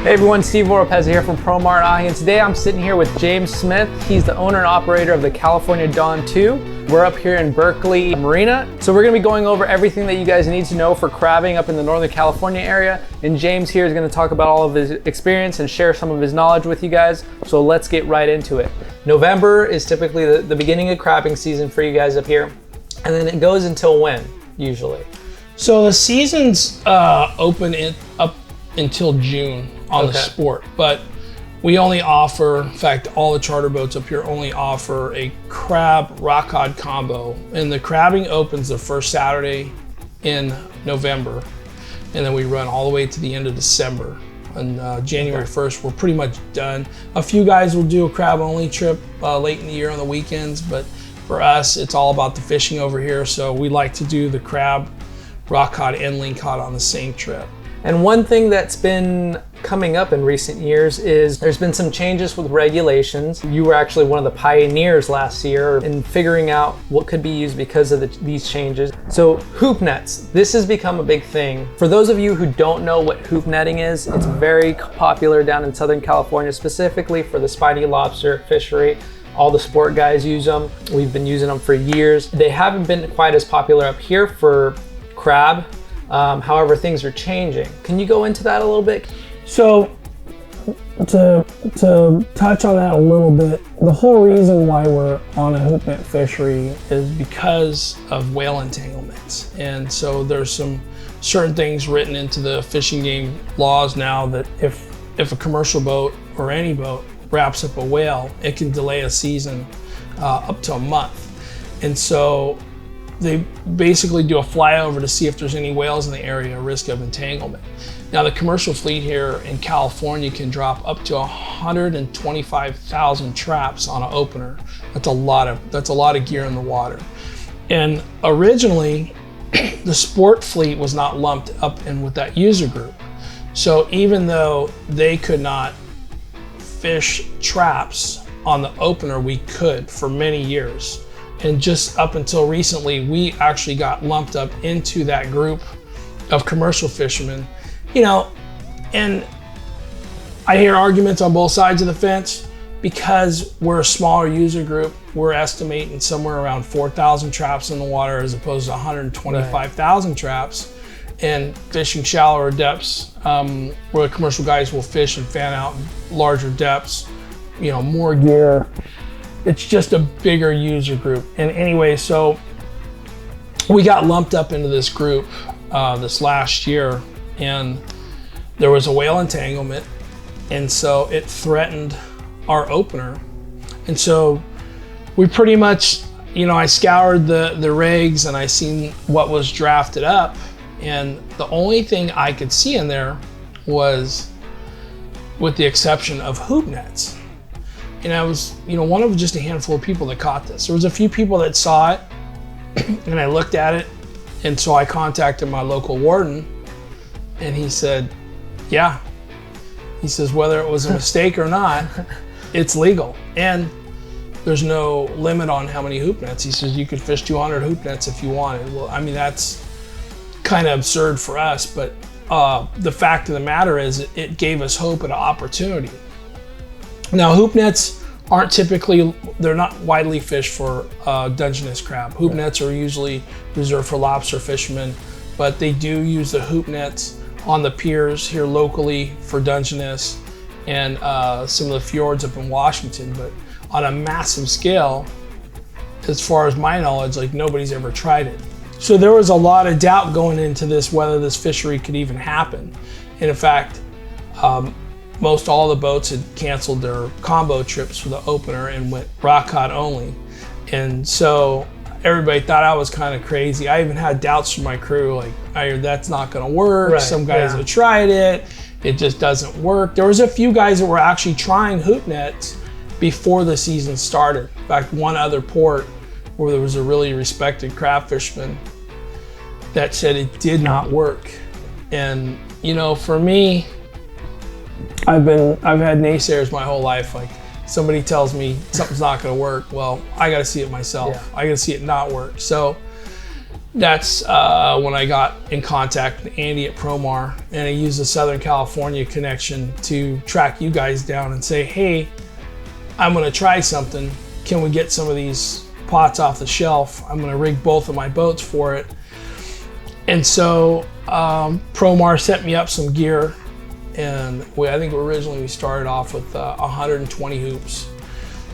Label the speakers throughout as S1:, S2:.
S1: Hey everyone, Steve Oropez here from Promar, and today I'm sitting here with James Smith. He's the owner and operator of the California Dawn 2. We're up here in Berkeley Marina. So we're gonna be going over everything that you guys need to know for crabbing up in the Northern California area. And James here is gonna talk about all of his experience and share some of his knowledge with you guys. So let's get right into it. November is typically the beginning of crabbing season for you guys up here. And then it goes until when, usually?
S2: So the season's open up until June on the sport, but we only offer, in fact, all the charter boats up here only offer a crab rock cod combo. And the crabbing opens the first Saturday in November, and then we run all the way to the end of December. On January 1st, we're pretty much done. A few guys will do a crab only trip late in the year on the weekends, but for us, it's all about the fishing over here. So we like to do the crab, rock cod, and lingcod on the same trip.
S1: And one thing that's been coming up in recent years is there's been some changes with regulations. You were actually one of the pioneers last year in figuring out what could be used because of these changes. So hoop nets, this has become a big thing. For those of you who don't know what hoop netting is, it's very popular down in Southern California, specifically for the spiny lobster fishery. All the sport guys use them. We've been using them for years. They haven't been quite as popular up here for crab. However, things are changing. Can you go into that a little bit?
S2: So to touch on that a little bit, the whole reason why we're on a hoop net fishery is because of whale entanglements. And so there's some certain things written into the fishing game laws now that if a commercial boat or any boat wraps up a whale, it can delay a season up to a month. And so they basically do a flyover to see if there's any whales in the area, risk of entanglement. Now the commercial fleet here in California can drop up to 125,000 traps on an opener. That's a lot of gear in the water. And originally, the sport fleet was not lumped up in with that user group. So even though they could not fish traps on the opener, we could for many years. And just up until recently, we actually got lumped up into that group of commercial fishermen, and I hear arguments on both sides of the fence. Because we're a smaller user group, we're estimating somewhere around 4,000 traps in the water as opposed to 125,000 traps, and fishing shallower depths, where the commercial guys will fish and fan out larger depths, more gear. It's just a bigger user group. And anyway, so we got lumped up into this group this last year, and there was a whale entanglement, and so it threatened our opener. And so we pretty much, I scoured the regs and I seen what was drafted up, and the only thing I could see in there was, with the exception of hoop nets. And I was, one of just a handful of people that caught this. There was a few people that saw it, and I looked at it, and so I contacted my local warden, and he said, yeah. He says, whether it was a mistake or not, it's legal. And there's no limit on how many hoop nets. He says you could fish 200 hoop nets if you wanted. Well, I mean, that's kind of absurd for us, but the fact of the matter is it gave us hope and opportunity. Now, hoop nets aren't typically, they're not widely fished for Dungeness crab. Hoop nets are usually reserved for lobster fishermen, but they do use the hoop nets on the piers here locally for Dungeness and some of the fjords up in Washington. But on a massive scale, as far as my knowledge, nobody's ever tried it. So there was a lot of doubt going into this, whether this fishery could even happen. And in fact, most all the boats had canceled their combo trips for the opener and went rock cod only. And so everybody thought I was kind of crazy. I even had doubts from my crew, I heard that's not gonna work. Right, some guys have tried it, it just doesn't work. There was a few guys that were actually trying hoop nets before the season started. In fact, one other port where there was a really respected crab fisherman that said it did not work. And for me, I've had naysayers my whole life. Somebody tells me something's not going to work. Well, I got to see it myself. Yeah. I got to see it not work. So That's when I got in contact with Andy at Promar, and I used the Southern California connection to track you guys down and say, hey, I'm gonna try something. Can we get some of these pots off the shelf? I'm gonna rig both of my boats for it. And so Promar sent me up some gear, and I think originally we started off with 120 hoops.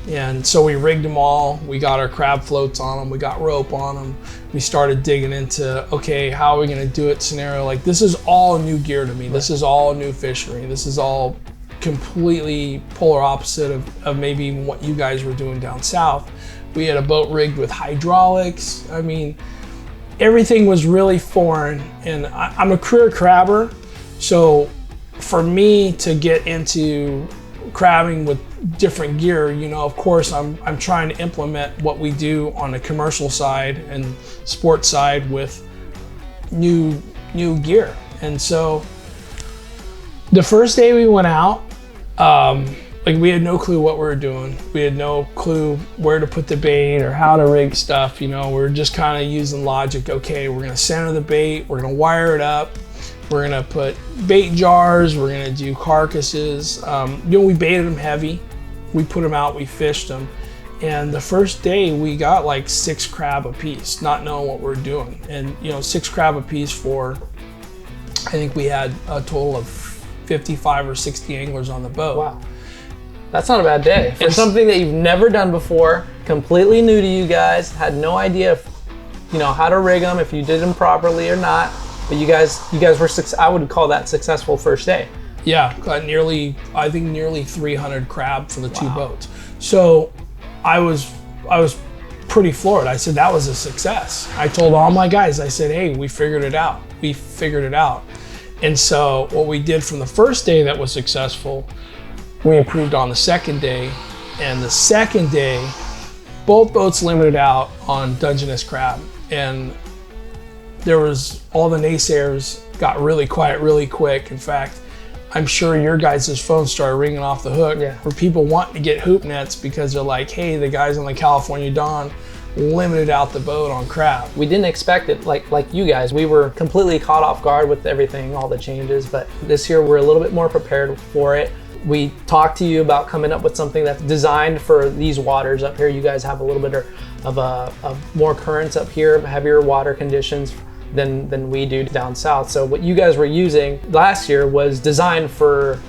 S2: And so we rigged them all. We got our crab floats on them. We got rope on them. We started digging into, okay, how are we gonna do it scenario? Like, this is all new gear to me. This is all new fishery. This is all completely polar opposite of maybe even what you guys were doing down south. We had a boat rigged with hydraulics. I mean, everything was really foreign. And I'm a career crabber, so for me to get into crabbing with different gear, you know, of course I'm trying to implement what we do on the commercial side and sports side with new gear. And so the first day we went out, like, we had no clue what we were doing. We had no clue where to put the bait or how to rig stuff. You know, we were just kind of using logic. Okay, we're gonna center the bait, we're gonna wire it up, we're gonna put bait jars, we're gonna do carcasses. You know, we baited them heavy. We put them out, we fished them. And the first day we got like 6 crab a piece, not knowing what we're doing. And, you know, 6 crab a piece for, I think we had a total of 55 or 60 anglers on the boat.
S1: Wow. That's not a bad day. For something that you've never done before, completely new to you guys, had no idea if, you know, how to rig them, if you did them properly or not. But you guys were, I would call that successful first day.
S2: Yeah, got nearly 300 crab for the 2 boats. So I was pretty floored. I said, that was a success. I told all my guys, I said, hey, we figured it out. We figured it out. And so what we did from the first day that was successful, we improved on the second day. And the second day, both boats limited out on Dungeness crab. And there was, all the naysayers got really quiet really quick. In fact, I'm sure your guys' phones started ringing off the hook for people wanting to get hoop nets because they're like, hey, the guys on the California Dawn limited out the boat on crab.
S1: We didn't expect it like you guys. We were completely caught off guard with everything, all the changes, but this year we're a little bit more prepared for it. We talked to you about coming up with something that's designed for these waters up here. You guys have a little bit of more currents up here, heavier water conditions than we do down south. So what you guys were using last year was designed for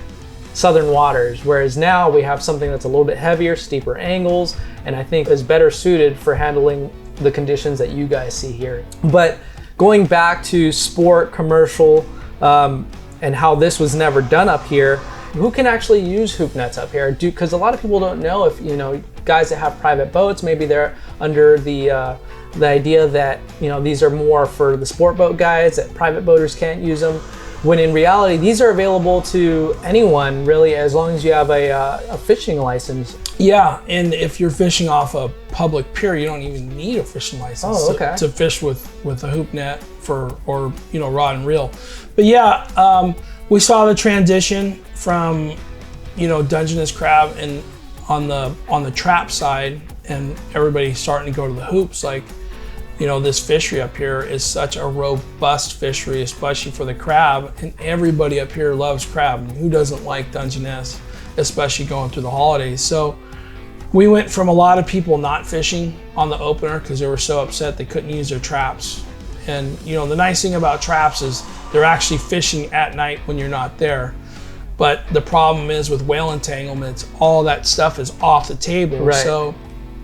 S1: southern waters, whereas now we have something that's a little bit heavier, steeper angles, and I think is better suited for handling the conditions that you guys see here. But going back to sport, commercial, and how this was never done up here, who can actually use hoop nets up here? Because a lot of people don't know, if, you know, guys that have private boats, maybe they're under the idea that, you know, these are more for the sport boat guys, that private boaters can't use them, when in reality these are available to anyone really, as long as you have a fishing license.
S2: Yeah, and if you're fishing off a public pier, you don't even need a fishing license to fish with a hoop net or you know, rod and reel. But yeah, we saw the transition from, you know, Dungeness crab and on the trap side, and everybody starting to go to the hoops. Like, you know, this fishery up here is such a robust fishery, especially for the crab, and everybody up here loves crab. I mean, who doesn't like Dungeness, especially going through the holidays? So we went from a lot of people not fishing on the opener because they were so upset they couldn't use their traps. And, you know, the nice thing about traps is they're actually fishing at night when you're not there. But the problem is with whale entanglements, all that stuff is off the table.
S1: Right.
S2: So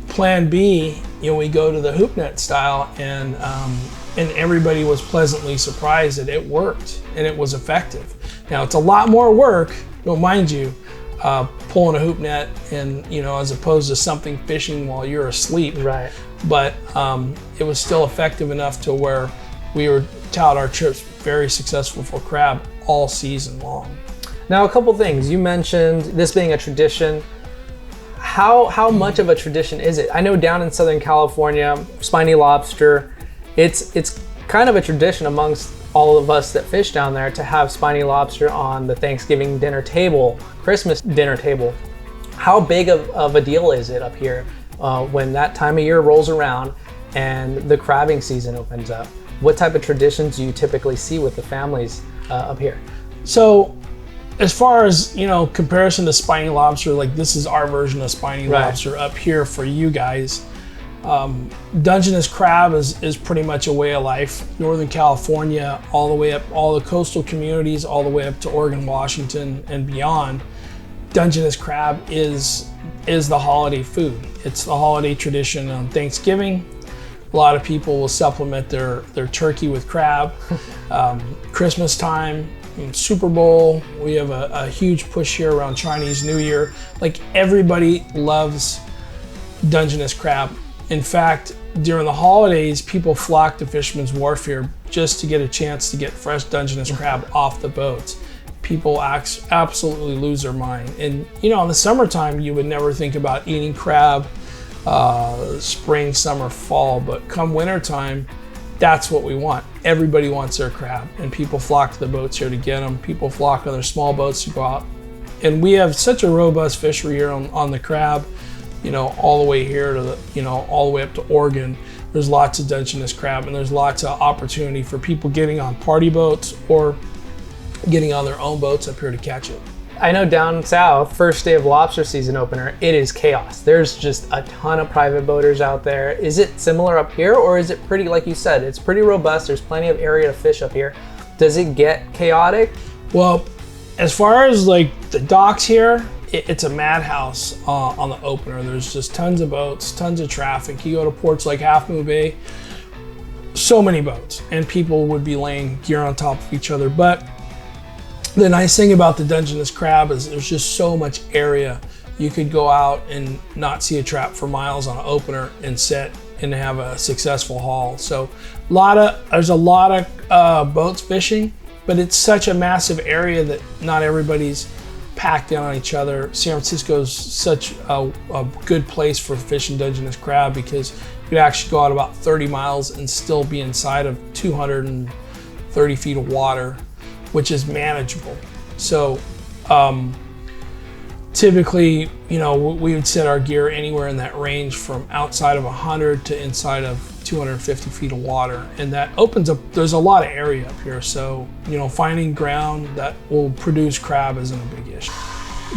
S2: plan B, you know, we go to the hoop net style, and everybody was pleasantly surprised that it worked and it was effective. Now it's a lot more work, don't mind you, pulling a hoop net, and, you know, as opposed to something fishing while you're asleep.
S1: Right.
S2: But it was still effective enough to where we were tout our trips very successful for crab all season long.
S1: Now, a couple things. You mentioned this being a tradition. How much of a tradition is it? I know down in Southern California, spiny lobster, it's kind of a tradition amongst all of us that fish down there to have spiny lobster on the Thanksgiving dinner table, Christmas dinner table. How big of a deal is it up here when that time of year rolls around and the crabbing season opens up. What type of traditions do you typically see with the families up here?
S2: So as far as, comparison to spiny lobster, like this is our version of spiny lobster up here for you guys. Dungeness crab is pretty much a way of life. Northern California, all the way up, all the coastal communities, all the way up to Oregon, Washington, and beyond. Dungeness crab is the holiday food. It's the holiday tradition on Thanksgiving. A lot of people will supplement their turkey with crab. Christmas time, Super Bowl, we have a huge push here around Chinese New Year. Like everybody loves Dungeness crab. In fact, during the holidays, people flock to Fisherman's Wharf here just to get a chance to get fresh Dungeness crab off the boats. People absolutely lose their mind. And in the summertime, you would never think about eating crab, spring, summer, fall, but come wintertime, that's what we want. Everybody wants their crab, and people flock to the boats here to get them. People flock on their small boats to go out. And we have such a robust fishery here on the crab, all the way here to all the way up to Oregon. There's lots of Dungeness crab, and there's lots of opportunity for people getting on party boats or getting on their own boats up here to catch it.
S1: I know down south, first day of lobster season opener, it is chaos. There's just a ton of private boaters out there. Is it similar up here, or is it pretty, like you said, it's pretty robust, there's plenty of area to fish up here. Does it get chaotic?
S2: Well, as far as like the docks here, it's a madhouse on the opener. There's just tons of boats, tons of traffic. You go to ports like Half Moon Bay, so many boats, and people would be laying gear on top of each other. But the nice thing about the Dungeness crab is there's just so much area. You could go out and not see a trap for miles on an opener and set and have a successful haul. So there's a lot of boats fishing, but it's such a massive area that not everybody's packed in on each other. San Francisco is such a good place for fishing Dungeness crab because you could actually go out about 30 miles and still be inside of 230 feet of water, which is manageable. So typically, we would set our gear anywhere in that range from outside of 100 to inside of 250 feet of water. And that opens up, there's a lot of area up here. So, finding ground that will produce crab isn't a big issue.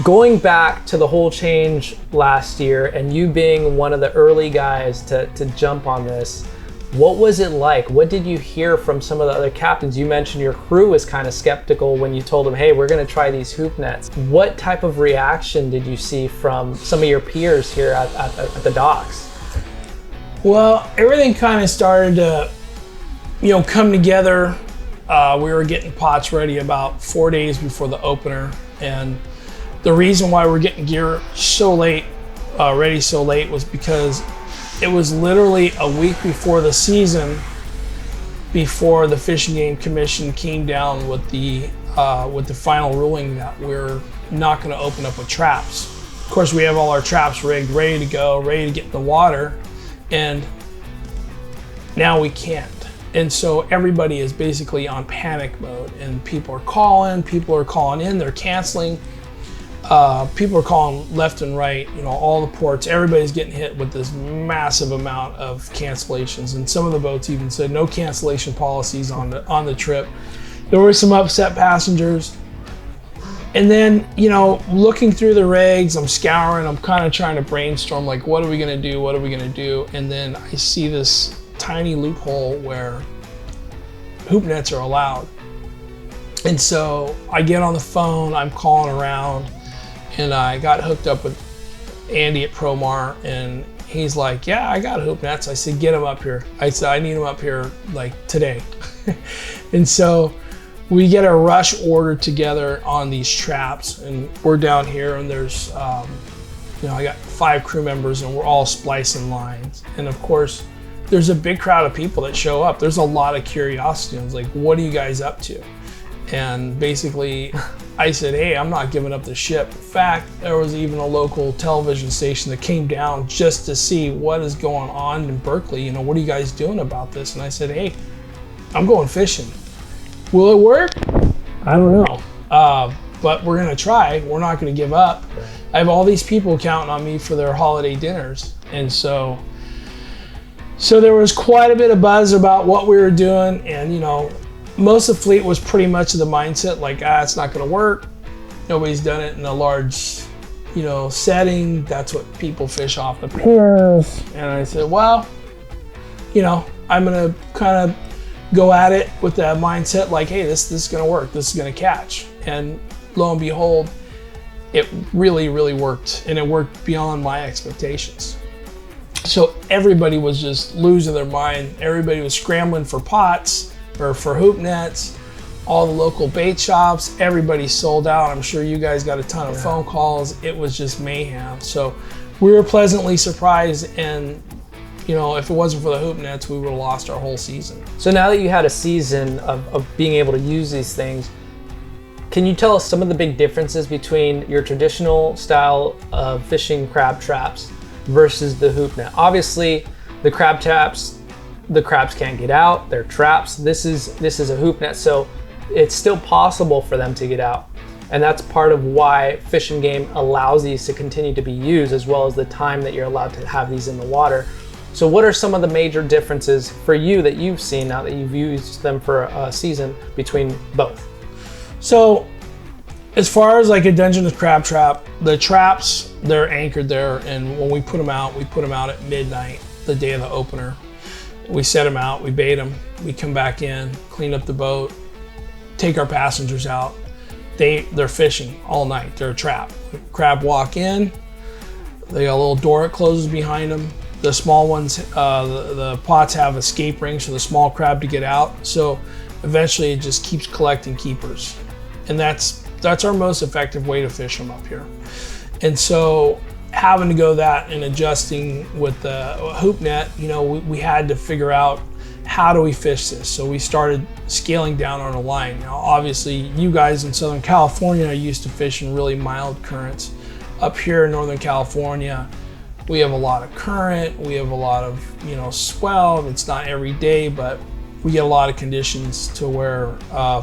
S1: Going back to the whole change last year and you being one of the early guys to jump on this, what was it like? What did you hear from some of the other captains? You mentioned your crew was kind of skeptical when you told them, hey, we're going to try these hoop nets. What type of reaction did you see from some of your peers here at the docks?
S2: Well, everything kind of started to, come together. We were getting pots ready about 4 days before the opener. And the reason why we're getting gear so late, ready so late, was because it was literally a week before the season, before the Fish and Game Commission came down with the final ruling that we're not going to open up with traps. Of course, we have all our traps rigged, ready to go, ready to get in the water, and now we can't. And so everybody is basically on panic mode, and people are calling in, they're canceling. People are calling left and right, all the ports, everybody's getting hit with this massive amount of cancellations. And some of the boats even said no cancellation policies on the trip. There were some upset passengers. And then, looking through the regs, I'm scouring, I'm kind of trying to brainstorm, like, what are we gonna do? What are we gonna do? And then I see this tiny loophole where hoop nets are allowed. And so I get on the phone, I'm calling around, and I got hooked up with Andy at Promar, and he's like, yeah, I got hoop nets. I said, get them up here. I said, I need them up here like today. And so we get a rush order together on these traps, and we're down here, and there's, I got 5 crew members, and we're all splicing lines. And of course, there's a big crowd of people that show up. There's a lot of curiosity. I was like, what are you guys up to? And basically, I said, hey, I'm not giving up the ship. In fact, there was even a local television station that came down just to see what is going on in Berkeley. What are you guys doing about this? And I said, hey, I'm going fishing. Will it work? I don't know. But we're gonna try. We're not gonna give up. I have all these people counting on me for their holiday dinners. And so So there was quite a bit of buzz about what we were doing, and most of the fleet was pretty much of the mindset like, it's not going to work. Nobody's done it in a large, setting. That's what people fish off the piers. And I said, well, I'm going to kind of go at it with that mindset like, hey, this is going to work. This is going to catch. And lo and behold, it really, really worked. And it worked beyond my expectations. So everybody was just losing their mind. Everybody was scrambling for pots or for hoop nets. All the local bait shops, everybody sold out. I'm sure you guys got a ton of phone calls. It was just mayhem. So we were pleasantly surprised, and if it wasn't for the hoop nets, we would have lost our whole season.
S1: So now that you had a season of being able to use these things, can you tell us some of the big differences between your traditional style of fishing crab traps versus the hoop net? Obviously, the crab traps, the crabs can't get out. They're traps. This is a hoop net, so it's still possible for them to get out. And that's part of why Fish and Game allows these to continue to be used, as well as the time that you're allowed to have these in the water. So what are some of the major differences for you that you've seen now that you've used them for a season between both?
S2: So as far as like a Dungeness crab trap, the traps, they're anchored there, and when we put them out at midnight, the day of the opener. We set them out, we bait them, we come back in, clean up the boat, take our passengers out. They're fishing all night. They're a trap. Crab walk in, they got a little door that closes behind them. The small ones, the pots have escape rings for the small crab to get out. So eventually it just keeps collecting keepers. And that's our most effective way to fish them up here. And so having to go that and adjusting with the hoop net, we had to figure out, how do we fish this? So we started scaling down on a line. Now, obviously, you guys in Southern California are used to fishing really mild currents. Up here in Northern California, we have a lot of current, we have a lot of, swell. It's not every day, but we get a lot of conditions to where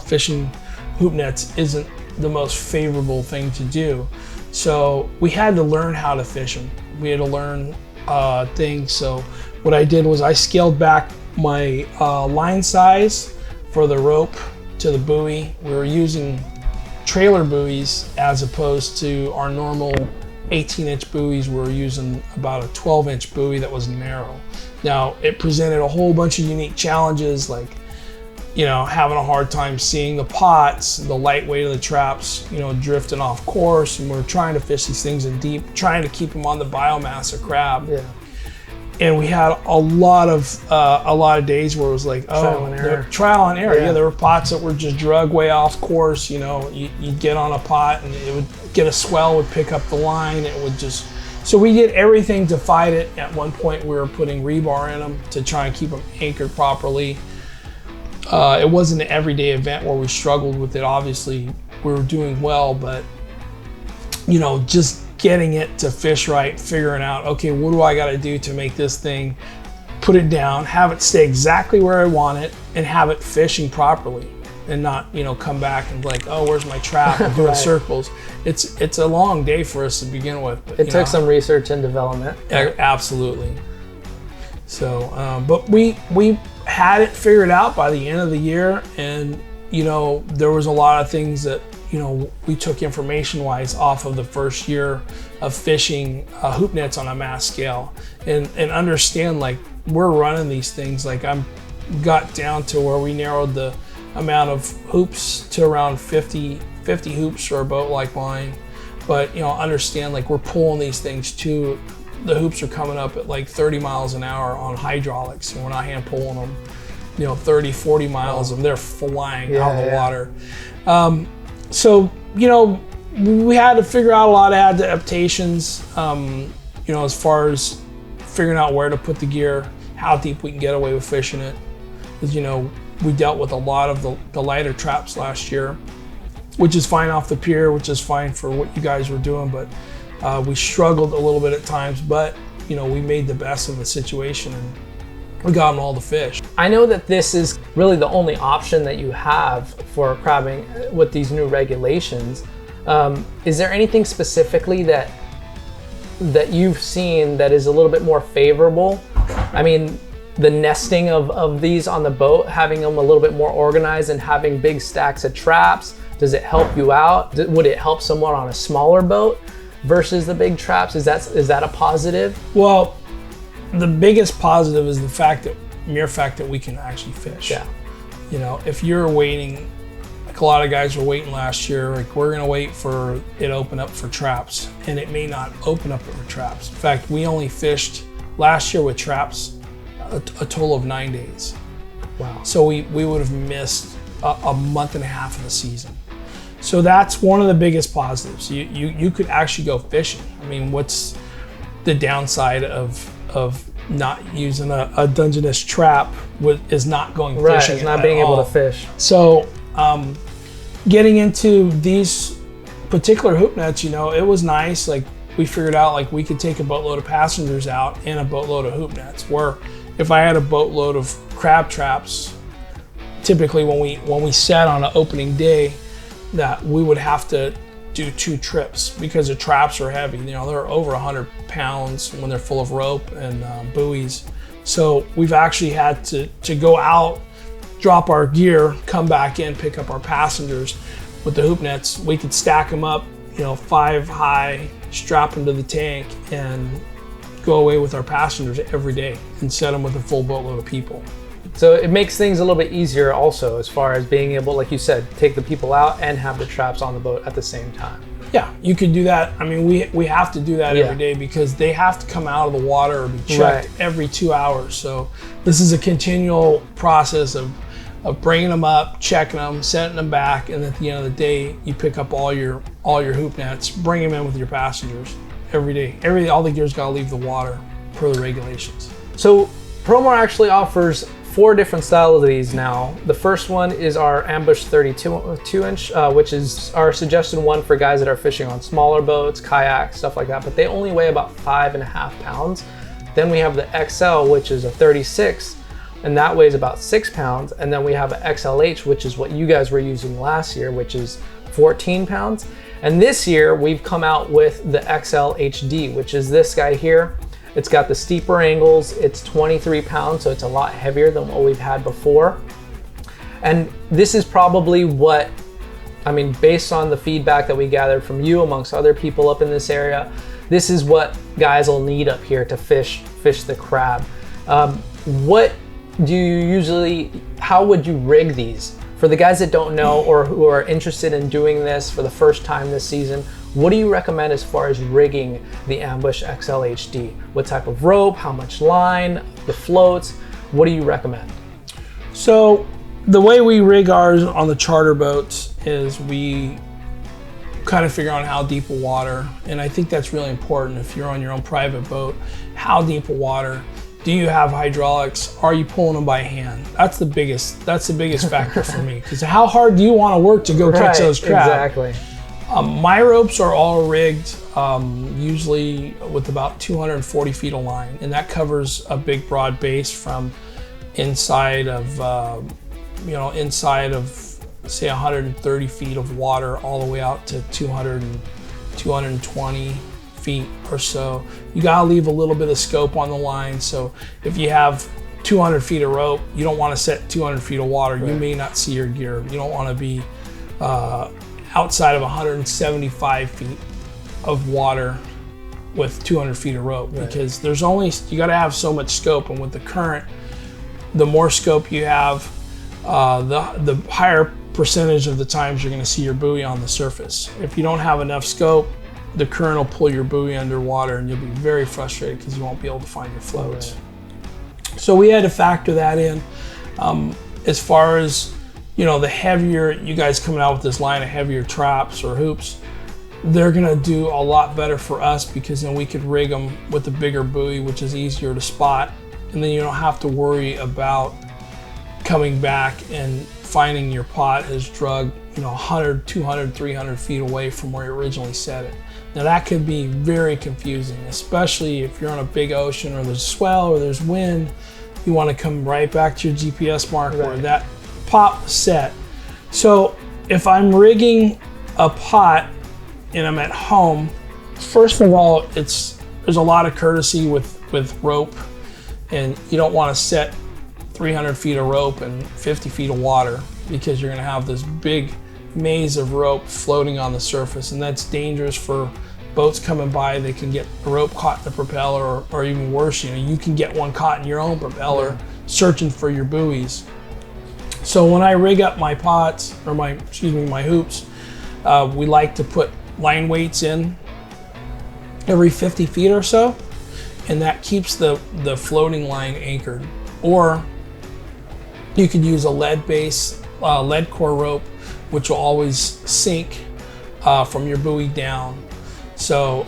S2: fishing hoop nets isn't the most favorable thing to do. So we had to learn how to fish them. We had to learn things. So what I did was I scaled back my line size for the rope to the buoy. We were using trailer buoys as opposed to our normal 18-inch buoys. We were using about a 12-inch buoy that was narrow. Now, it presented a whole bunch of unique challenges, like having a hard time seeing the pots, the light weight of the traps, drifting off course, and we're trying to fish these things in deep, trying to keep them on the biomass of crab. Yeah. And we had a lot of days where it was like,
S1: trial and error.
S2: Trial and error. Yeah, there were pots that were just drug way off course. You'd get on a pot and it would get a swell, would pick up the line. It would just. So we did everything to fight it. At one point, we were putting rebar in them to try and keep them anchored properly. It wasn't an everyday event where we struggled with it. Obviously, we were doing well, but just getting it to fish right, figuring out, okay, what do I got to do to make this thing, put it down, have it stay exactly where I want it, and have it fishing properly, and not come back and like, oh, where's my trap? And doing right. Circles. It's a long day for us to begin with. But,
S1: it took some research and development.
S2: Absolutely. So, but we had it figured out by the end of the year, and there was a lot of things that we took information-wise off of the first year of fishing hoop nets on a mass scale, and understand, like, we're running these things. Like, got down to where we narrowed the amount of hoops to around 50 hoops for a boat like mine. But understand, like, we're pulling these things too. The hoops are coming up at like 30 miles an hour on hydraulics, and we're not hand pulling them 30, 40 miles, and they're flying out of the water. So, we had to figure out a lot of adaptations, as far as figuring out where to put the gear, how deep we can get away with fishing it. Because, we dealt with a lot of the lighter traps last year, which is fine off the pier, which is fine for what you guys were doing, but we struggled a little bit at times, but, we made the best of the situation and we got them all the fish.
S1: I know that this is really the only option that you have for crabbing with these new regulations. Is there anything specifically that you've seen that is a little bit more favorable? I mean, the nesting of these on the boat, having them a little bit more organized and having big stacks of traps? Does it help you out? Would it help someone on a smaller boat versus the big traps? Is that a positive?
S2: Well, the biggest positive is the mere fact that we can actually fish.
S1: Yeah.
S2: You know, if you're waiting, like a lot of guys were waiting last year, like we're gonna wait for it to open up for traps, and it may not open up for traps. In fact, we only fished last year with traps a total of 9 days.
S1: Wow.
S2: So we would have missed a month and a half of the season. So that's one of the biggest positives. You could actually go fishing. I mean, what's the downside of not using a Dungeness trap is not going fishing.
S1: Right, it's not being able to fish.
S2: So getting into these particular hoop nets, you know, it was nice. Like we figured out like we could take a boatload of passengers out and a boatload of hoop nets, where if I had a boatload of crab traps, typically when we set on an opening day, that we would have to do 2 trips because the traps are heavy. You know, they're over 100 pounds when they're full of rope and buoys. So we've actually had to go out, drop our gear, come back in, pick up our passengers. With the hoop nets, we could stack them up, you know, 5 high, strap them to the tank, and go away with our passengers every day and set them with a full boatload of people.
S1: So it makes things a little bit easier also, as far as being able, like you said, take the people out and have the traps on the boat at the same time.
S2: Yeah, you could do that. I mean, we have to do that every day because they have to come out of the water or be checked every 2 hours. So this is a continual process of bringing them up, checking them, sending them back, and at the end of the day, you pick up all your hoop nets, bring them in with your passengers every day. All the gear's got to leave the water per the regulations.
S1: So Promar actually offers 4 different styles of these now. The first one is our Ambush 32-inch, which is our suggested one for guys that are fishing on smaller boats, kayaks, stuff like that, but they only weigh about 5.5 pounds. Then we have the XL, which is a 36, and that weighs about 6 pounds. And then we have an XLH, which is what you guys were using last year, which is 14 pounds. And this year we've come out with the XL HD, which is this guy here. It's got the steeper angles, it's 23 pounds, so it's a lot heavier than what we've had before. And this is probably what, I mean, based on the feedback that we gathered from you amongst other people up in this area, this is what guys will need up here to fish the crab. What do you usually, how would you rig these? For the guys that don't know or who are interested in doing this for the first time this season, what do you recommend as far as rigging the Ambush XL HD? What type of rope, how much line, the floats, what do you recommend?
S2: So the way we rig ours on the charter boats is we kind of figure out how deep a water, and I think that's really important if you're on your own private boat. How deep a water? Do you have hydraulics? Are you pulling them by hand? That's the biggest factor for me, because how hard do you want to work to go catch those crab?
S1: Exactly.
S2: My ropes are all rigged usually with about 240 feet of line, and that covers a big broad base from inside of say 130 feet of water all the way out to 220 feet or so. You gotta leave a little bit of scope on the line. So if you have 200 feet of rope, you don't want to set 200 feet of water. Right. You may not see your gear. You don't want to be outside of 175 feet of water with 200 feet of rope, right, because there's only, you got to have so much scope, and with the current, the more scope you have, the higher percentage of the times you're going to see your buoy on the surface. If you don't have enough scope, the current will pull your buoy underwater, and you'll be very frustrated because you won't be able to find your floats. Right. So we had to factor that in. As far as, you know, the heavier, you guys coming out with this line of heavier traps or hoops, they're gonna do a lot better for us, because then we could rig them with a bigger buoy, which is easier to spot, and then you don't have to worry about coming back and finding your pot has drug, you know, 100, 200, 300 feet away from where you originally set it. Now that could be very confusing, especially if you're on a big ocean or there's swell or there's wind. You want to come right back to your GPS mark where that pot set. So if I'm rigging a pot and I'm at home, first of all, there's a lot of courtesy with rope and you don't want to set 300 feet of rope and 50 feet of water, because you're going to have this big maze of rope floating on the surface, and that's dangerous for boats coming by. They can get a rope caught in the propeller, or even worse, you can get one caught in your own propeller searching for your buoys. So when I rig up my pots, or my hoops, we like to put line weights in every 50 feet or so, and that keeps the floating line anchored. Or you could use a lead core rope, which will always sink from your buoy down. So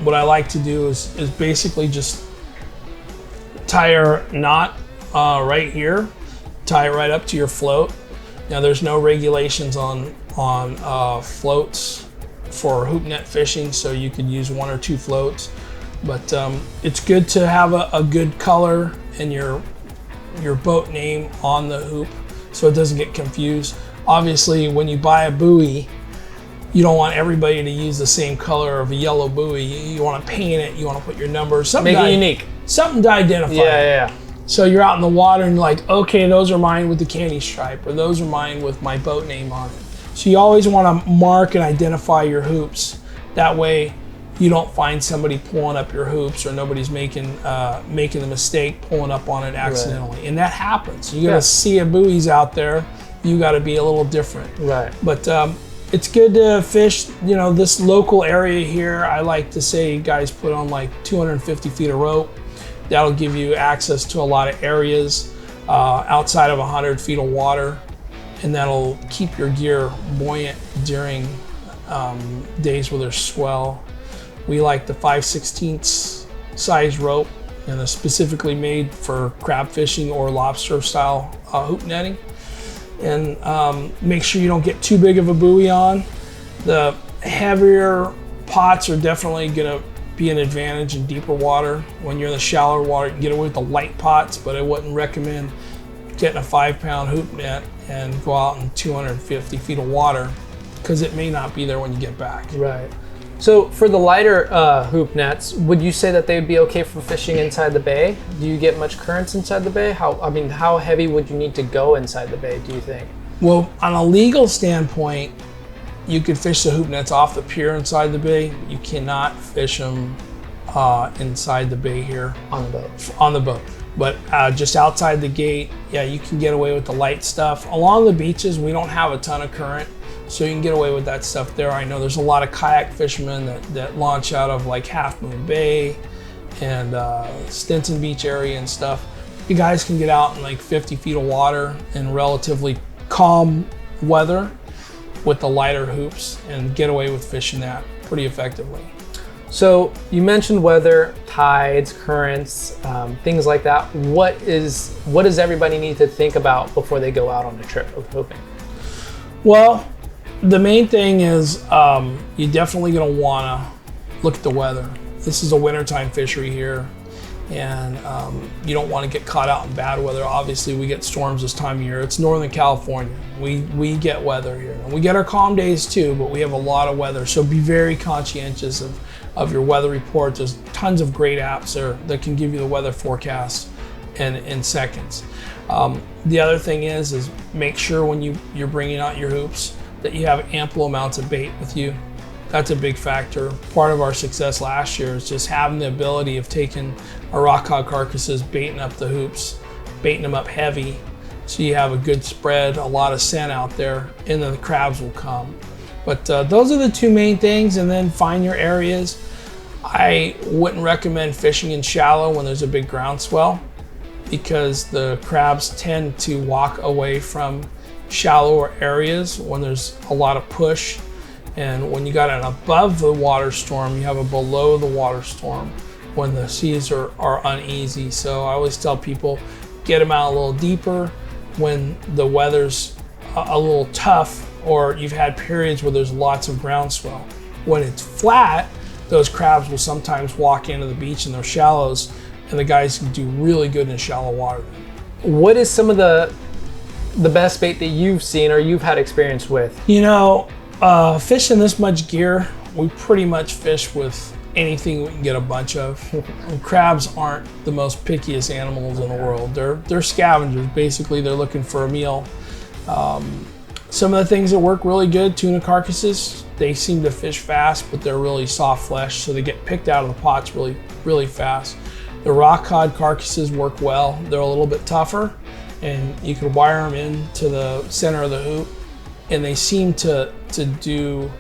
S2: what I like to do is basically just tie a knot right here, tie it right up to your float. Now there's no regulations on floats for hoop net fishing, so you could use 1 or 2 floats. But it's good to have a good color and your boat name on the hoop, so it doesn't get confused. Obviously, when you buy a buoy, you don't want everybody to use the same color of a yellow buoy. You want to paint it. You want to put your numbers. Make
S1: it unique.
S2: Something to identify.
S1: Yeah.
S2: So you're out in the water and you're like, okay, those are mine with the candy stripe, or those are mine with my boat name on it. So you always want to mark and identify your hoops. That way you don't find somebody pulling up your hoops, or nobody's making the mistake pulling up on it accidentally. Right. And that happens. You're going to see a buoys out there. You got to be a little different.
S1: Right.
S2: But it's good to fish, this local area here. I like to say you guys put on like 250 feet of rope. That'll give you access to a lot of areas outside of 100 feet of water, and that'll keep your gear buoyant during days where there's swell. We like the 5/16 size rope, and it's specifically made for crab fishing or lobster style hoop netting. And make sure you don't get too big of a buoy on. The heavier pots are definitely gonna be an advantage in deeper water. When you're in the shallower water, you can get away with the light pots, but I wouldn't recommend getting a 5-pound hoop net and go out in 250 feet of water, because it may not be there when you get back.
S1: Right. So for the lighter hoop nets, would you say that they would be okay for fishing inside the bay? Do you get much currents inside the bay? How heavy would you need to go inside the bay, do you think?
S2: Well, on a legal standpoint, you could fish the hoop nets off the pier inside the bay. You cannot fish them inside the bay here.
S1: On the boat.
S2: On the boat. But just outside the gate, yeah, you can get away with the light stuff. Along the beaches, we don't have a ton of current, so you can get away with that stuff there. I know there's a lot of kayak fishermen that launch out of like Half Moon Bay and Stinson Beach area and stuff. You guys can get out in like 50 feet of water in relatively calm weather with the lighter hoops and get away with fishing that pretty effectively.
S1: So you mentioned weather, tides, currents, things like that. What does everybody need to think about before they go out on a trip of hooping? Well,
S2: the main thing is you're definitely going to want to look at the weather. This is a wintertime fishery here, and you don't want to get caught out in bad weather. Obviously, we get storms this time of year. It's Northern California. We get weather here. And we get our calm days too, but we have a lot of weather. So be very conscientious of your weather report. There's tons of great apps there that can give you the weather forecast in seconds. The other thing is make sure when you're bringing out your hoops that you have ample amounts of bait with you. That's a big factor. Part of our success last year is just having the ability of taking our rock hog carcasses, baiting up the hoops, baiting them up heavy, so you have a good spread, a lot of scent out there, and then the crabs will come. But those are the two main things, and then find your areas. I wouldn't recommend fishing in shallow when there's a big groundswell, because the crabs tend to walk away from shallower areas when there's a lot of push. And when you got an above the water storm, you have a below the water storm when the seas are uneasy. So I always tell people, get them out a little deeper when the weather's a little tough, or you've had periods where there's lots of groundswell. When it's flat, those crabs will sometimes walk into the beach in those shallows, and the guys can do really good in shallow water.
S1: What is some of the best bait that you've seen or you've had experience with?
S2: Fishing this much gear, we pretty much fish with anything we can get a bunch of. And crabs aren't the most pickiest animals in the world. They're scavengers. Basically, they're looking for a meal. Some of the things that work really good, tuna carcasses, they seem to fish fast, but they're really soft flesh, so they get picked out of the pots really, really fast. The rock cod carcasses work well. They're a little bit tougher, and you can wire them into the center of the hoop, and they seem to do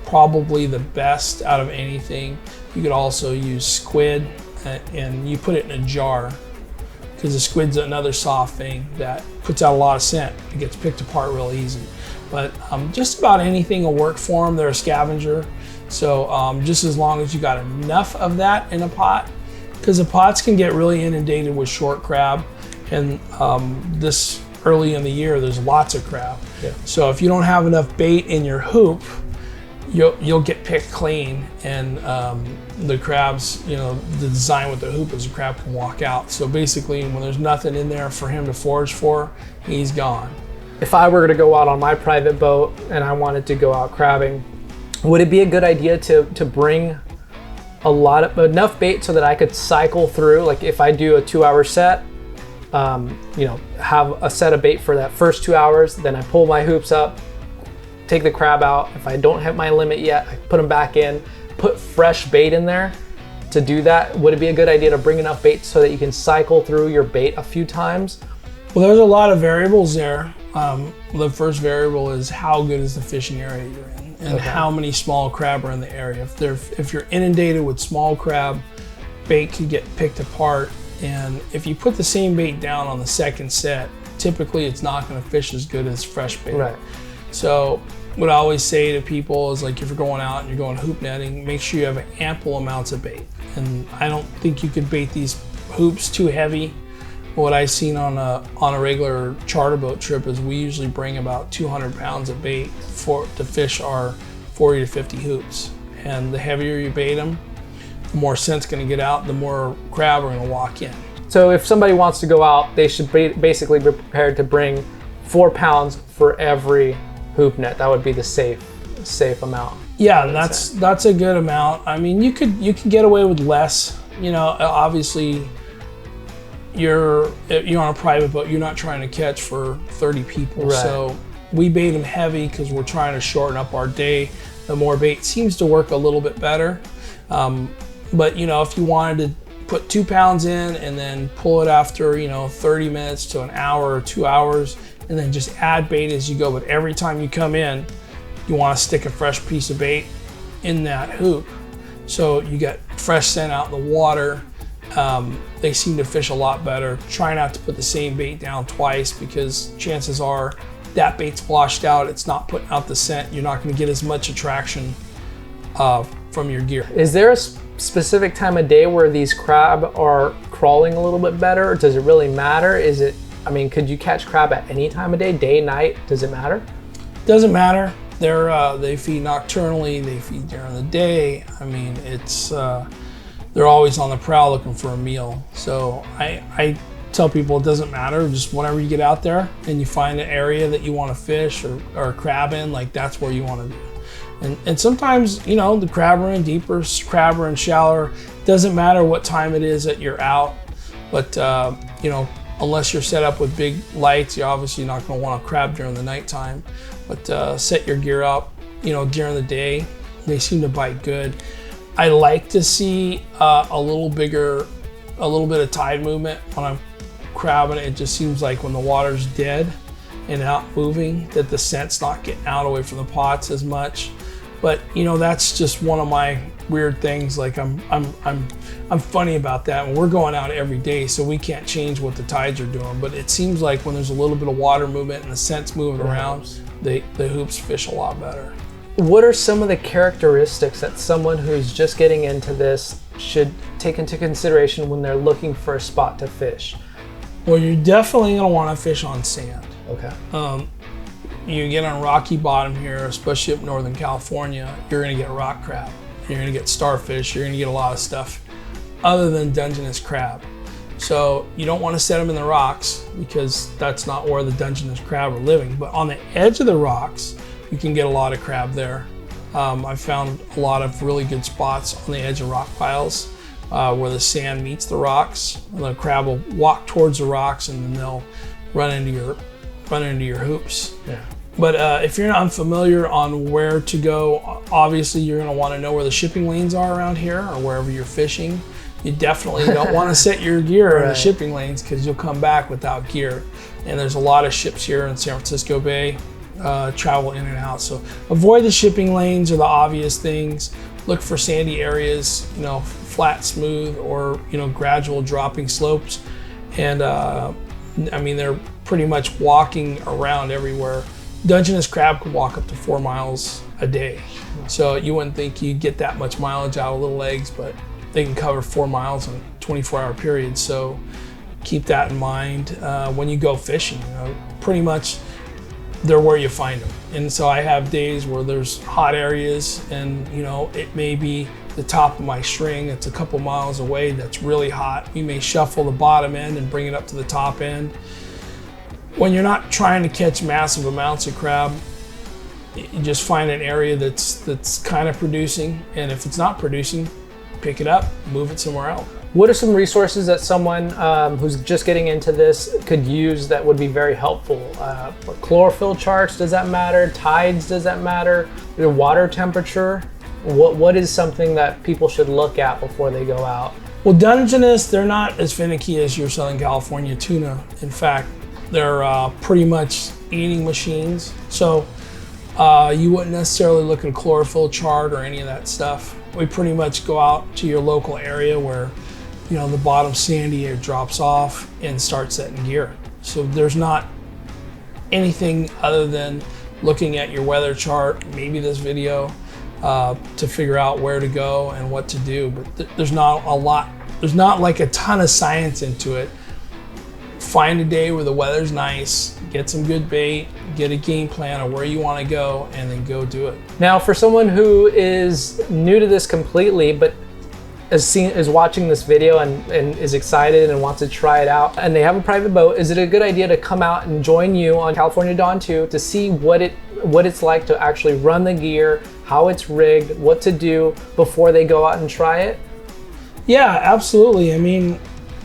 S2: probably the best out of anything. You could also use squid, and you put it in a jar, because the squid's another soft thing that puts out a lot of scent. It gets picked apart real easy. But just about anything will work for them. They're a scavenger. So just as long as you got enough of that in a pot, because the pots can get really inundated with short crab. And this early in the year, there's lots of crab.
S1: Yeah.
S2: So if you don't have enough bait in your hoop, you'll get picked clean, and the crabs, you know, the design with the hoop is the crab can walk out. So basically, when there's nothing in there for him to forage for, he's gone.
S1: If I were to go out on my private boat and I wanted to go out crabbing, would it be a good idea to bring enough bait so that I could cycle through? Like if I do a 2-hour set, you know, have a set of bait for that first 2 hours, then I pull my hoops up, take the crab out. If I don't hit my limit yet, I put them back in, put fresh bait in there to do that. Would it be a good idea to bring enough bait so that you can cycle through your bait a few times?
S2: Well, there's a lot of variables there. The first variable is how good is the fishing area you're in, and how many small crab are in the area. If you're inundated with small crab, bait can get picked apart, and if you put the same bait down on the second set, typically it's not going to fish as good as fresh bait.
S1: Right.
S2: So what I always say to people is, like, if you're going out and you're going hoop netting, make sure you have ample amounts of bait. And I don't think you could bait these hoops too heavy. What I've seen on a regular charter boat trip is we usually bring about 200 pounds of bait to fish our 40 to 50 hoops. And the heavier you bait them, the more scent's going to get out, the more crab are going to walk in.
S1: So if somebody wants to go out, they should basically be prepared to bring 4 pounds for every hoop net. That would be the safe amount.
S2: Yeah, that's a good amount. I mean, you can get away with less. You know, obviously, you're on a private boat. You're not trying to catch for 30 people.
S1: Right.
S2: So we bait them heavy because we're trying to shorten up our day. The more bait seems to work a little bit better. But you know, if you wanted to put 2 pounds in and then pull it after, you know, 30 minutes to an hour or 2 hours, and then just add bait as you go. But every time you come in, you want to stick a fresh piece of bait in that hoop, so you get fresh scent out in the water. They seem to fish a lot better. Try not to put the same bait down twice, because chances are that bait's washed out. It's not putting out the scent. You're not going to get as much attraction from your gear.
S1: Is there a specific time of day where these crab are crawling a little bit better, or does it really matter? Could you catch crab at any time of day, night? Does it matter?
S2: Doesn't matter. They feed nocturnally. They feed during the day. I mean, they're always on the prowl looking for a meal. So I tell people it doesn't matter. Just whenever you get out there and you find an area that you want to fish or crab in, like, that's where you want to be. And sometimes, you know, the crab are in deeper, crab are in shallower. Doesn't matter what time it is that you're out. But, you know, unless you're set up with big lights, you're obviously not going to want to crab during the nighttime. But set your gear up, you know, during the day. They seem to bite good. I like to see a little bit of tide movement when I'm crabbing. It just seems like when the water's dead and out moving, that the scent's not getting out away from the pots as much. But you know, that's just one of my weird things. Like I'm funny about that. And we're going out every day, so we can't change what the tides are doing. But it seems like when there's a little bit of water movement and the scent's moving around, the hoops fish a lot better.
S1: What are some of the characteristics that someone who's just getting into this should take into consideration when they're looking for a spot to fish?
S2: Well, you're definitely going to want to fish on sand.
S1: Okay.
S2: You get on rocky bottom here, especially up Northern California, you're going to get rock crab. You're going to get starfish. You're going to get a lot of stuff other than Dungeness crab. So you don't want to set them in the rocks, because that's not where the Dungeness crab are living. But on the edge of the rocks, you can get a lot of crab there. I found a lot of really good spots on the edge of rock piles where the sand meets the rocks. And the crab will walk towards the rocks, and then they'll run into your hoops.
S1: Yeah.
S2: But if you're not unfamiliar on where to go, obviously you're going to want to know where the shipping lanes are around here or wherever you're fishing. You definitely don't want to set your gear in the shipping lanes because you'll come back without gear. And there's a lot of ships here in San Francisco Bay travel in and out. So avoid the shipping lanes or the obvious things. Look for sandy areas, flat, smooth, or gradual dropping slopes. And they're pretty much walking around everywhere. Dungeness crab could walk up to 4 miles a day. So you wouldn't think you'd get that much mileage out of little legs, but they can cover 4 miles in a 24-hour period. So keep that in mind when you go fishing. Pretty much they're where you find them. And so I have days where there's hot areas, and it may be the top of my string that's a couple miles away that's really hot. We may shuffle the bottom end and bring it up to the top end. When you're not trying to catch massive amounts of crab, you just find an area that's kind of producing, and if it's not producing, pick it up, move it somewhere else.
S1: What are some resources that someone who's just getting into this could use that would be very helpful? Chlorophyll charts, does that matter? Tides, does that matter? The water temperature? What is something that people should look at before they go out?
S2: Well, Dungeness, they're not as finicky as your Southern California tuna. In fact, they're pretty much eating machines. So you wouldn't necessarily look at a chlorophyll chart or any of that stuff. We pretty much go out to your local area where the bottom sandy air drops off and start setting gear. So there's not anything other than looking at your weather chart, maybe this video, to figure out where to go and what to do. But there's not a lot, there's not like a ton of science into it. Find a day where the weather's nice, get some good bait, get a game plan of where you want to go, and then go do it.
S1: Now, for someone who is new to this completely, but is watching this video and is excited and wants to try it out, and they have a private boat, is it a good idea to come out and join you on California Dawn 2 to see what it's like to actually run the gear, how it's rigged, what to do before they go out and try it?
S2: Yeah, absolutely. I mean,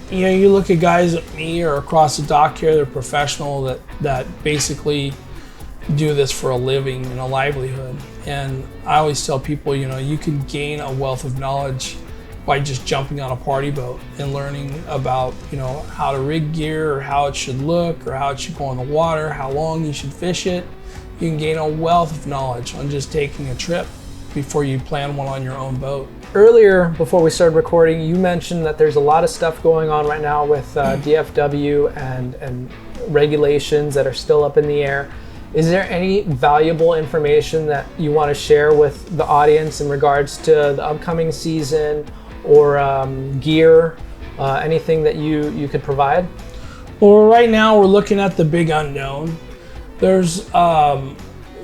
S2: you look at guys like me or across the dock here, they're professional that basically do this for a living and a livelihood. And I always tell people, you can gain a wealth of knowledge by just jumping on a party boat and learning about, how to rig gear or how it should look or how it should go in the water, how long you should fish it. You can gain a wealth of knowledge on just taking a trip before you plan one on your own boat.
S1: Earlier, before we started recording, you mentioned that there's a lot of stuff going on right now with DFW and regulations that are still up in the air. Is there any valuable information that you want to share with the audience in regards to the upcoming season or gear, anything that you could provide?
S2: Well, right now we're looking at the big unknown. There's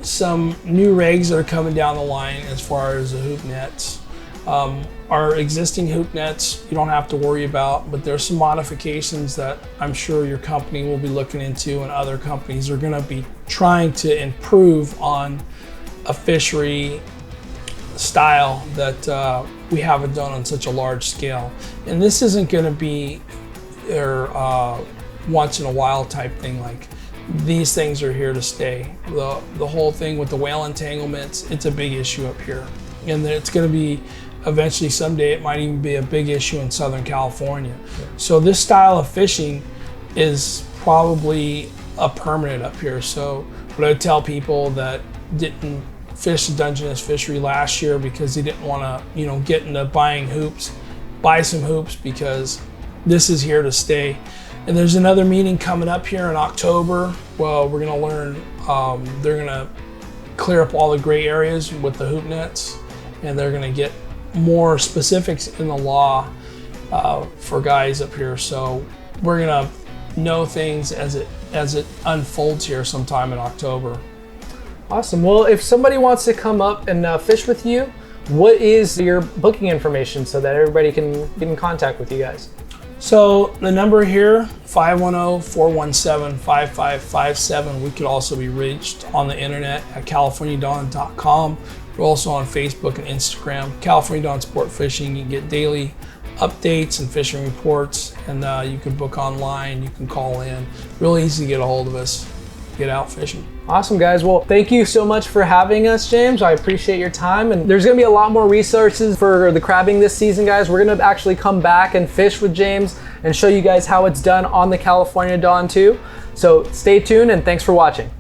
S2: some new rigs that are coming down the line as far as the hoop nets. Our existing hoop nets you don't have to worry about, but there's some modifications that I'm sure your company will be looking into, and other companies are going to be trying to improve on a fishery style that we haven't done on such a large scale. And this isn't going to be once in a while type thing. Like, these things are here to stay. The whole thing with the whale entanglements, it's a big issue up here, and it's going to be eventually someday, it might even be a big issue in Southern California. Yeah. So this style of fishing is probably a permanent up here. So what I tell people that didn't fish the Dungeness fishery last year because they didn't want to, get into buying hoops, buy some hoops, because this is here to stay. And there's another meeting coming up here in October. Well, we're going to learn, they're going to clear up all the gray areas with the hoop nets, and they're going to get more specifics in the law for guys up here. So we're going to know things as it unfolds here sometime in October.
S1: Awesome. Well, if somebody wants to come up and fish with you, what is your booking information so that everybody can get in contact with you guys?
S2: So the number here, 510-417-5557. We could also be reached on the internet at californiadawn.com. We're also on Facebook and Instagram, California Dawn Sport Fishing. You can get daily updates and fishing reports, and you can book online, you can call in. Really easy to get a hold of us, get out fishing.
S1: Awesome, guys. Well, thank you so much for having us, James. I appreciate your time. And there's going to be a lot more resources for the crabbing this season, guys. We're going to actually come back and fish with James and show you guys how it's done on the California Dawn too. So stay tuned, and thanks for watching.